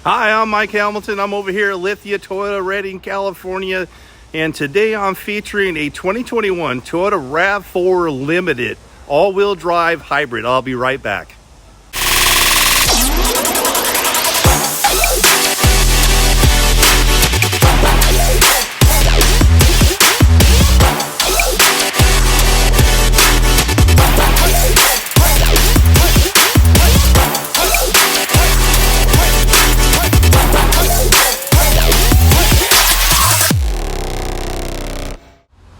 Hi, I'm Mike Hamilton. I'm over here at Lithia Toyota, Redding, California, and today I'm featuring a 2021 Toyota RAV4 Limited all-wheel drive hybrid. I'll be right back.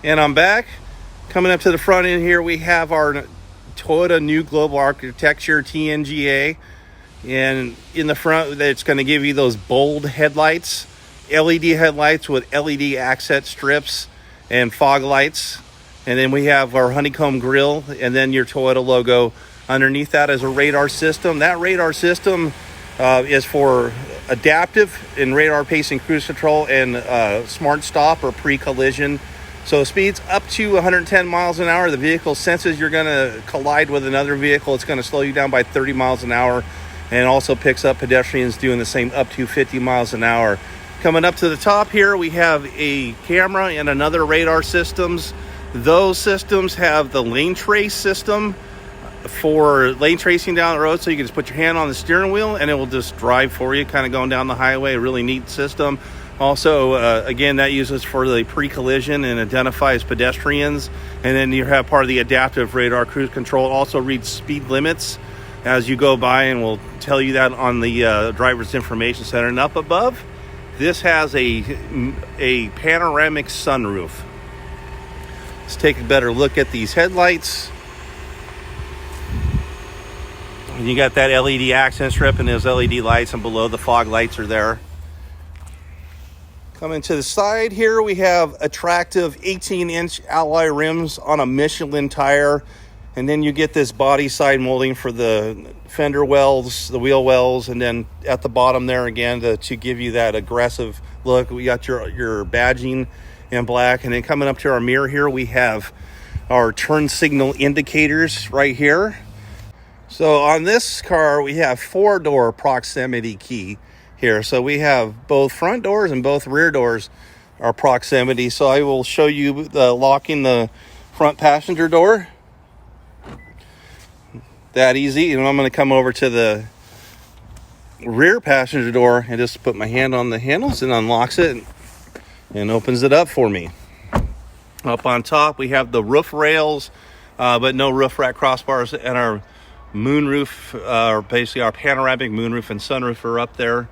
And I'm back. Coming up to the front end here, we have our Toyota New Global Architecture TNGA. And in the front, it's going to give you those bold headlights, LED headlights with LED accent strips and fog lights. And then we have our honeycomb grille and then your Toyota logo. Underneath that is a radar system. That radar system is for adaptive and radar pacing cruise control and smart stop or pre-collision. So speeds up to 110 miles an hour. The vehicle senses you're going to collide with another vehicle. It's going to slow you down by 30 miles an hour, and also picks up pedestrians doing the same up to 50 miles an hour. Coming up to the top here, we have a camera and another radar systems. Those systems have the lane trace system for lane tracing down the road, so you can just put your hand on the steering wheel and it will just drive for you, kind of going down the highway. A really neat system. Also, again, that uses for the pre-collision and identifies pedestrians. And then you have part of the adaptive radar cruise control. It also reads speed limits as you go by, and will tell you that on the driver's information center. And up above, this has a panoramic sunroof. Let's take a better look at these headlights. And you got that LED accent strip and those LED lights, and below the fog lights are there. Coming to the side here, we have attractive 18-inch alloy rims on a Michelin tire. And then you get this body side molding for the fender wells, the wheel wells. And then at the bottom there again, to give you that aggressive look, we got your badging in black. And then coming up to our mirror here, we have our turn signal indicators right here. So on this car, we have 4-door proximity key here. So we have both front doors and both rear doors are proximity. So I will show you the locking the front passenger door. That easy. And I'm going to come over to the rear passenger door and just put my hand on the handles and unlocks it and opens it up for me. Up on top, we have the roof rails, but no roof rack crossbars, and our moonroof, or basically our panoramic moonroof and sunroof are up there.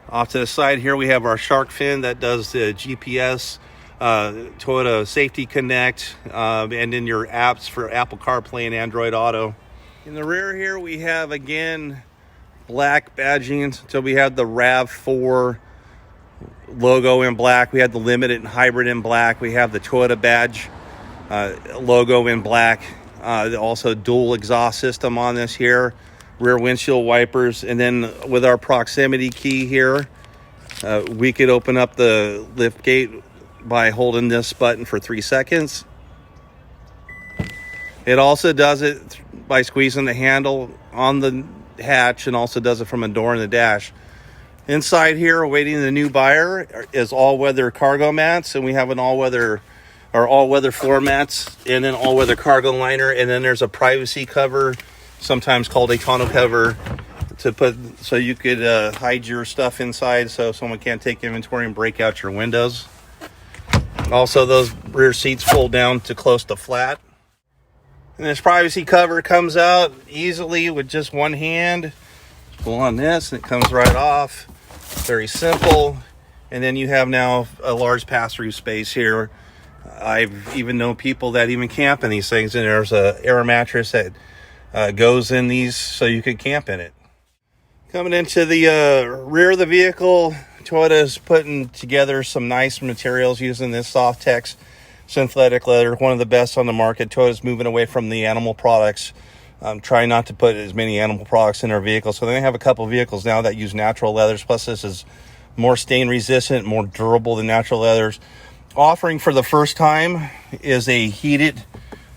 Off to the side here, we have our shark fin that does the GPS, Toyota Safety Connect, and then your apps for Apple CarPlay and Android Auto. In the rear here, we have, again, black badging. So we have the RAV4 logo in black. We have the Limited and Hybrid in black. We have the Toyota badge logo in black. Also dual exhaust system on this here. Rear windshield wipers. And then with our proximity key here, we could open up the lift gate by holding this button for 3 seconds. It also does it by squeezing the handle on the hatch, and also does it from a door in the dash. Inside here, awaiting the new buyer, is all-weather cargo mats, and we have an all-weather floor mats, and then all-weather cargo liner, and then there's a privacy cover, sometimes called a tonneau cover, to put so you could hide your stuff inside, so someone can't take inventory and break out your windows. Also, those rear seats fold down to close to flat. And this privacy cover comes out easily with just one hand. Pull on this and it comes right off. Very simple. And then you have now a large pass-through space here. I've even known people that even camp in these things, and there's a air mattress that goes in these so you could camp in it. Coming into the rear of the vehicle, Toyota is putting together some nice materials using this Softex synthetic leather, one of the best on the market. Toyota's moving away from the animal products, trying not to put as many animal products in their vehicles. So they have a couple of vehicles now that use natural leathers. Plus, this is more stain resistant, more durable than natural leathers. Offering for the first time is a heated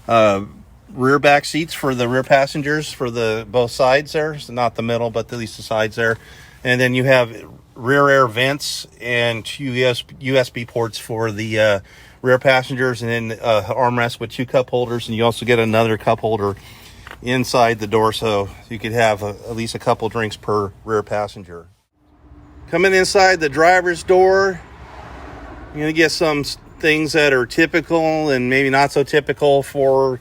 rear back seats for the rear passengers for the both sides there. So not the middle, but at least the sides there. And then you have rear air vents and two USB ports for the rear passengers, and then armrest with 2 cup holders. And you also get another cup holder inside the door, so you could have at least a couple drinks per rear passenger. Coming inside the driver's door, you're going to get some things that are typical and maybe not so typical for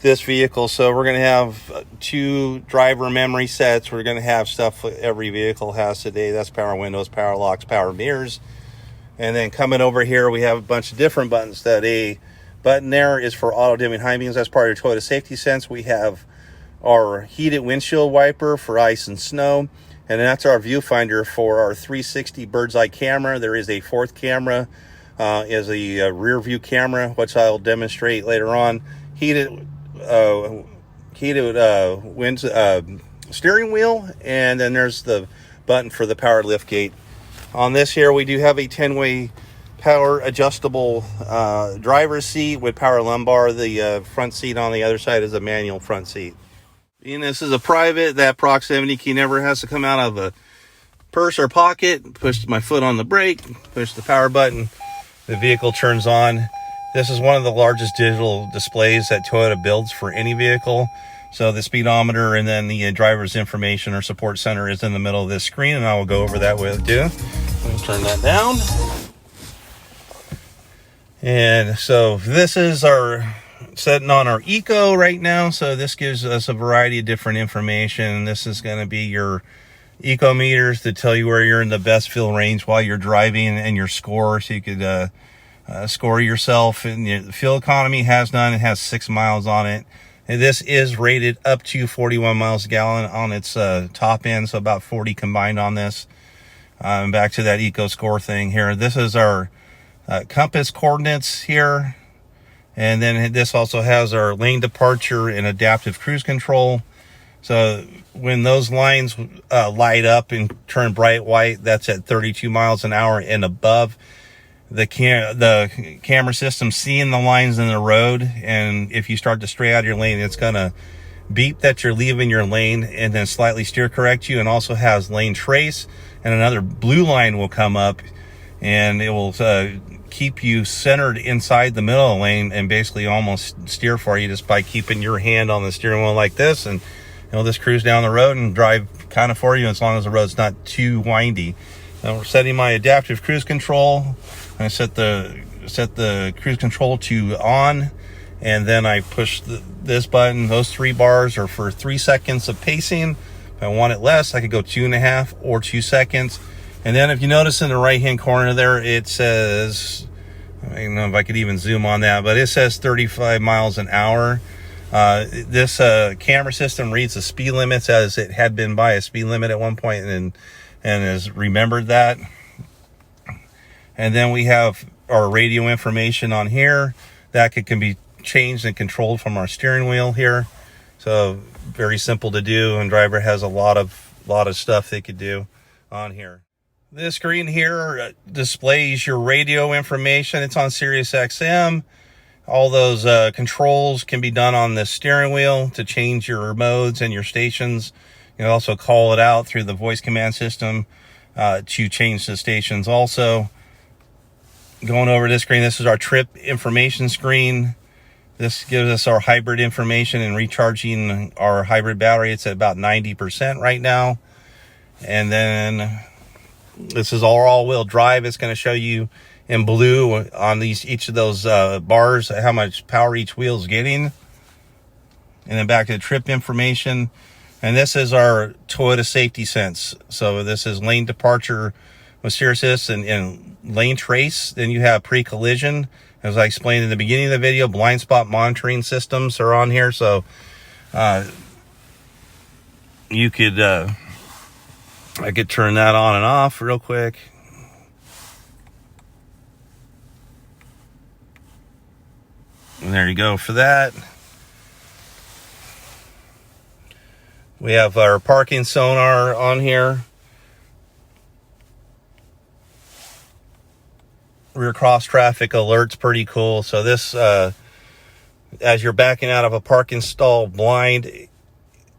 this vehicle. So we're going to have 2 driver memory sets. We're going to have stuff every vehicle has today. That's power windows, power locks, power mirrors. And then coming over here, we have a bunch of different buttons. That a button there is for auto dimming high beams. That's part of your Toyota Safety Sense. We have our heated windshield wiper for ice and snow. And that's our viewfinder for our 360 bird's eye camera. There is a 4th camera as a rear view camera, which I'll demonstrate later on. Heated steering wheel, and then there's the button for the power lift gate. On this here, we do have a 10-way power adjustable driver's seat with power lumbar. The front seat on the other side is a manual front seat. Being this is a private, that proximity key never has to come out of a purse or pocket. Push my foot on the brake, push the power button, the vehicle turns on. This is one of the largest digital displays that Toyota builds for any vehicle. So the speedometer and then the driver's information or support center is in the middle of this screen, and I will go over that with you. Let me turn that down. And so this is our setting on our eco right now. So this gives us a variety of different information. This is going to be your eco meters to tell you where you're in the best fuel range while you're driving, and your score, so you could score yourself. And the fuel economy has none. It has 6 miles on it. And this is rated up to 41 miles a gallon on its top end, so about 40 combined on this. Back to that eco score thing here. This is our compass coordinates here. And then this also has our lane departure and adaptive cruise control. So when those lines light up and turn bright white, that's at 32 miles an hour and above. The camera system seeing the lines in the road, and if you start to stray out of your lane, it's going to beep that you're leaving your lane and then slightly steer correct you, and also has lane trace, and another blue line will come up, and it will keep you centered inside the middle of the lane and basically almost steer for you just by keeping your hand on the steering wheel like this, and it'll just cruise down the road and drive kind of for you as long as the road's not too windy. Now we're setting my adaptive cruise control. I set the cruise control to on, and then I push this button. Those 3 bars are for 3 seconds of pacing. If I want it less, I could go 2.5 or 2 seconds. And then if you notice in the right hand corner there, it says, I don't know if I could even zoom on that, but it says 35 miles an hour. This camera system reads the speed limits as it had been by a speed limit at one point, and has remembered that. And then we have our radio information on here that can be changed and controlled from our steering wheel here. So very simple to do, and driver has a lot of stuff they could do on here. This screen here displays your radio information. It's on Sirius XM. All those controls can be done on the steering wheel to change your modes and your stations. You can also call it out through the voice command system to change the stations also. Going over this screen, this is our trip information screen. This gives us our hybrid information and recharging our hybrid battery. It's at about 90% right now. And then this is our all-wheel drive. It's going to show you in blue on each of those bars how much power each wheel is getting. And then back to the trip information. And this is our Toyota Safety Sense. So this is lane departure with Sirius Assist and lane trace. Then you have pre-collision. As I explained in the beginning of the video, blind spot monitoring systems are on here. So you could, I could turn that on and off real quick. And there you go for that. We have our parking sonar on here. Rear cross traffic alert's pretty cool. So this, as you're backing out of a parking stall blind,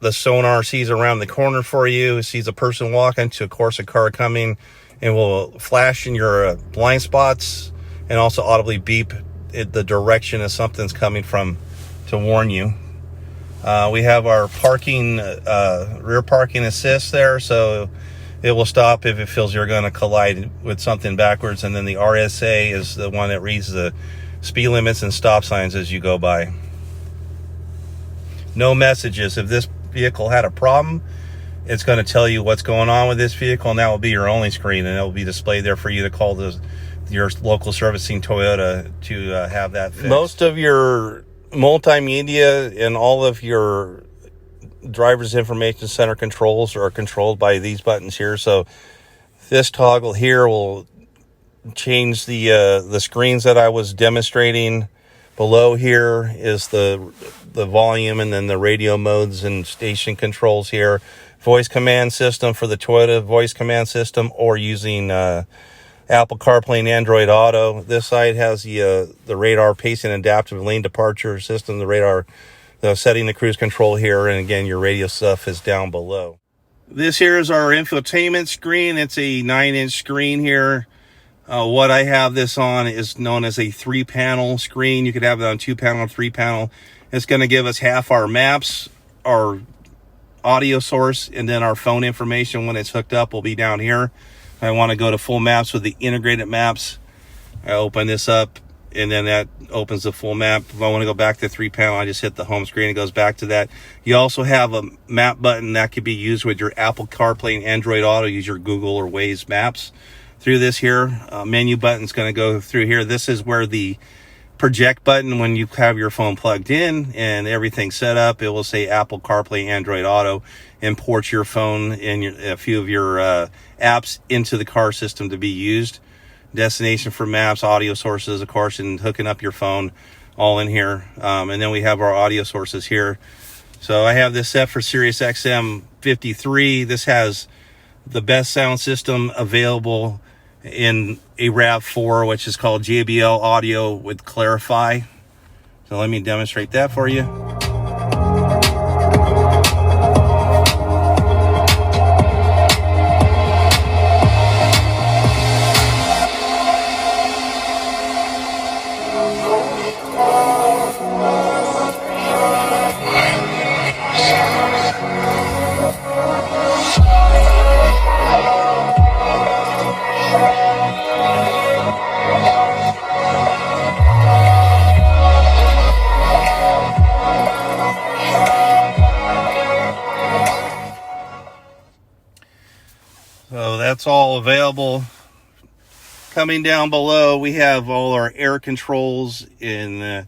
The sonar sees around the corner for you. It sees a person walking to, of course, a car coming, and will flash in your blind spots and also audibly beep the direction of something's coming from to warn you. We have our parking, rear parking assist there, so it will stop if it feels you're going to collide with something backwards. And then the RSA is the one that reads the speed limits and stop signs as you go by. No messages. If this vehicle had a problem, it's going to tell you what's going on with this vehicle, and that will be your only screen, and it will be displayed there for you to call your local servicing Toyota to have that fixed. Most of your multimedia and all of your driver's information center controls are controlled by these buttons here. So this toggle here will change the screens that I was demonstrating. Below here is the volume, and then the radio modes and station controls here. Voice command system for the Toyota voice command system, or using Apple CarPlay and Android Auto. This side has the radar pacing adaptive lane departure system, the radar setting the cruise control here, and again, your radio stuff is down below. This here is our infotainment screen. It's a 9-inch screen here. What I have this on is known as a 3-panel screen. You could have it on 2-panel or 3-panel. It's going to give us half our maps, our audio source, and then our phone information when it's hooked up will be down here. If I want to go to full maps with the integrated maps, I open this up, and then that opens the full map. If I want to go back to 3-panel, I just hit the home screen. It goes back to that. You also have a map button that could be used with your Apple CarPlay and Android Auto. Use your Google or Waze maps through this here. Menu button's going to go through here. This is where the project button, when you have your phone plugged in and everything set up, it will say Apple CarPlay, Android Auto. Import your phone and a few of your apps into the car system to be used. Destination for maps, audio sources, of course, and hooking up your phone, all in here. And then we have our audio sources here. So I have this set for Sirius XM 53. This has the best sound system available in a RAV4, which is called JBL Audio with Clarify. So let me demonstrate that for you. So that's all available. Coming down below, we have all our air controls and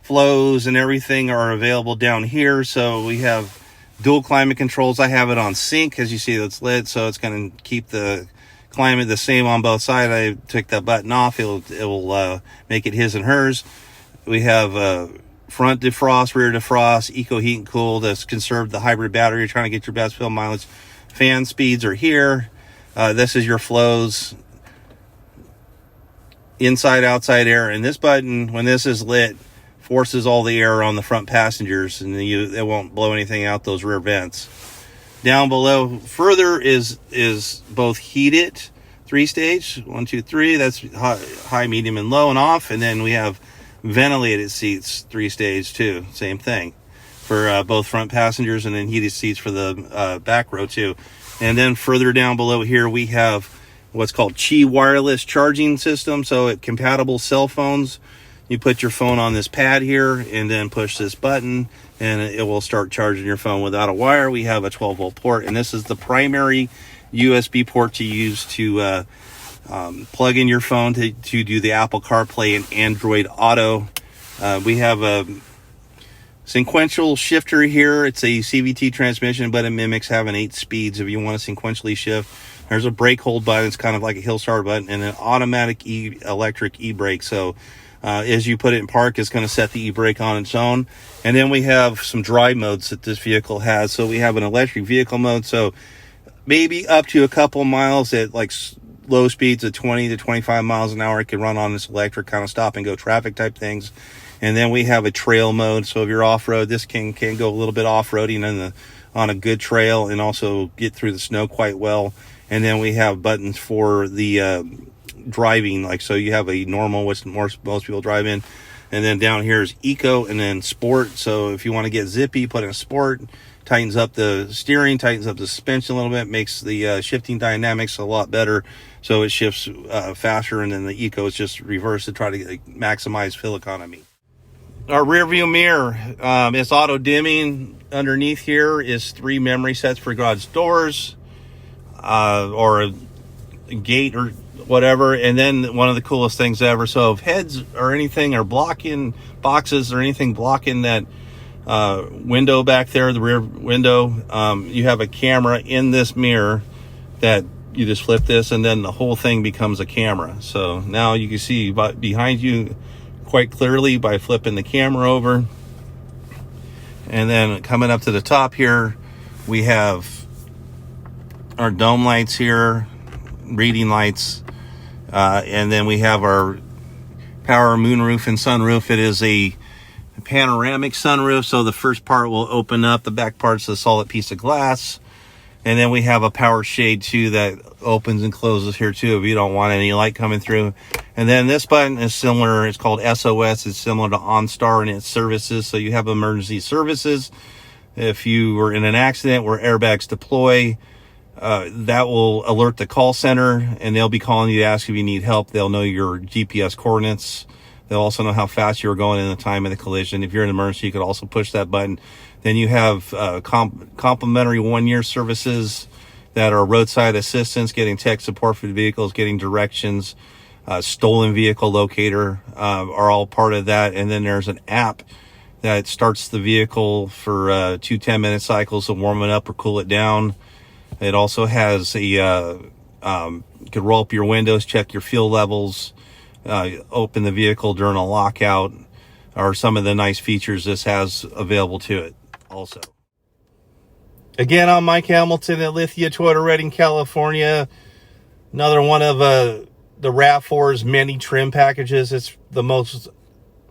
flows and everything are available down here. So we have dual climate controls. I have it on sync. As you see, it's lit, so it's going to keep the climate the same on both sides. I took that button off. It will make it his and hers. We have front defrost, rear defrost, eco heat and cool to conserve the hybrid battery. You're trying to get your best fuel mileage. Fan speeds are here. This is your flows, inside, outside air. And this button, when this is lit, forces all the air on the front passengers, and it won't blow anything out those rear vents. Down below further is both heated 3-stage, 1, 2, 3. That's high, medium, and low and off. And then we have ventilated seats 3-stage too. Same thing for both front passengers, and then heated seats for the back row too. And then further down below here, we have what's called Qi wireless charging system. So it compatible cell phones. You put your phone on this pad here and then push this button and it will start charging your phone without a wire. We have a 12-volt port, and this is the primary USB port to use to plug in your phone to do the Apple CarPlay and Android Auto. We have a sequential shifter here. It's a CVT transmission, but it mimics having 8 speeds if you want to sequentially shift. There's a brake hold button. It's kind of like a hill start button, and an automatic electric e-brake. So as you put it in park, it's going to set the e-brake on its own. And then we have some drive modes that this vehicle has. So we have an electric vehicle mode. So maybe up to a couple miles at like low speeds of 20 to 25 miles an hour, it can run on this electric kind of stop and go traffic type things. And then we have a trail mode. So if you're off-road, this can go a little bit off-roading on a good trail and also get through the snow quite well. And then we have buttons for the driving, like, so you have a normal, which most people drive in, and then down here is eco, and then sport. So if you want to get zippy, put in sport. Tightens up the steering, tightens up the suspension a little bit, makes the shifting dynamics a lot better, so it shifts faster. And then the eco is just reverse to try to maximize fuel economy. Our rear view mirror is auto dimming. Underneath here is 3 memory sets for garage doors or a gate or whatever. And then one of the coolest things ever, so if heads or anything are blocking, boxes or anything blocking that window back there, the rear window, you have a camera in this mirror that you just flip this, and then the whole thing becomes a camera. So now you can see behind you quite clearly by flipping the camera over. And then coming up to the top here, we have our dome lights here, reading lights, and then we have our power moonroof and sunroof. It is a panoramic sunroof, so the first part will open up, the back part's a solid piece of glass. And then we have a power shade too that opens and closes here too if you don't want any light coming through. And then this button is similar, it's called SOS. It's similar to OnStar in its services, so you have emergency services. If you were in an accident where airbags deploy, that will alert the call center, and they'll be calling you to ask if you need help. They'll know your GPS coordinates. They'll also know how fast you were going in the time of the collision. If you're in an emergency, you could also push that button. Then you have complimentary 1-year services that are roadside assistance, getting tech support for the vehicles, getting directions, stolen vehicle locator are all part of that. And then there's an app that starts the vehicle for 2 10-minute cycles to warm it up or cool it down. It also has a, you could roll up your windows, check your fuel levels, open the vehicle during a lockout, are some of the nice features this has available to it also. Again, I'm Mike Hamilton at Lithia Toyota, Redding, California. Another one of the RAV4's many trim packages. It's the most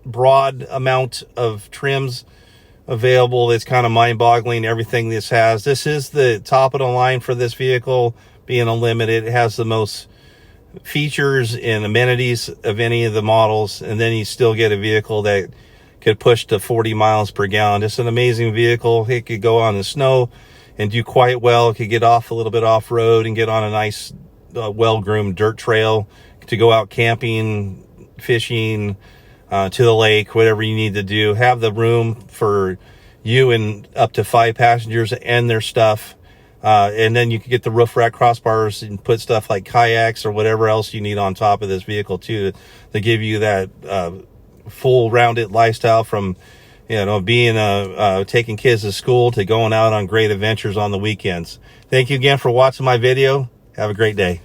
broad amount of trims available. It's kind of mind-boggling, everything this has. This is the top of the line for this vehicle, being unlimited. It has the most features and amenities of any of the models, and then you still get a vehicle that could push to 40 miles per gallon. Just an amazing vehicle. It could go on the snow and do quite well. It could get off a little bit off-road and get on a nice well-groomed dirt trail to go out camping, fishing, to the lake, whatever you need to do. Have the room for you and up to 5 passengers and their stuff. And then you can get the roof rack crossbars and put stuff like kayaks or whatever else you need on top of this vehicle too, to give you that full rounded lifestyle, from being taking kids to school to going out on great adventures on the weekends. Thank you again for watching my video. Have a great day.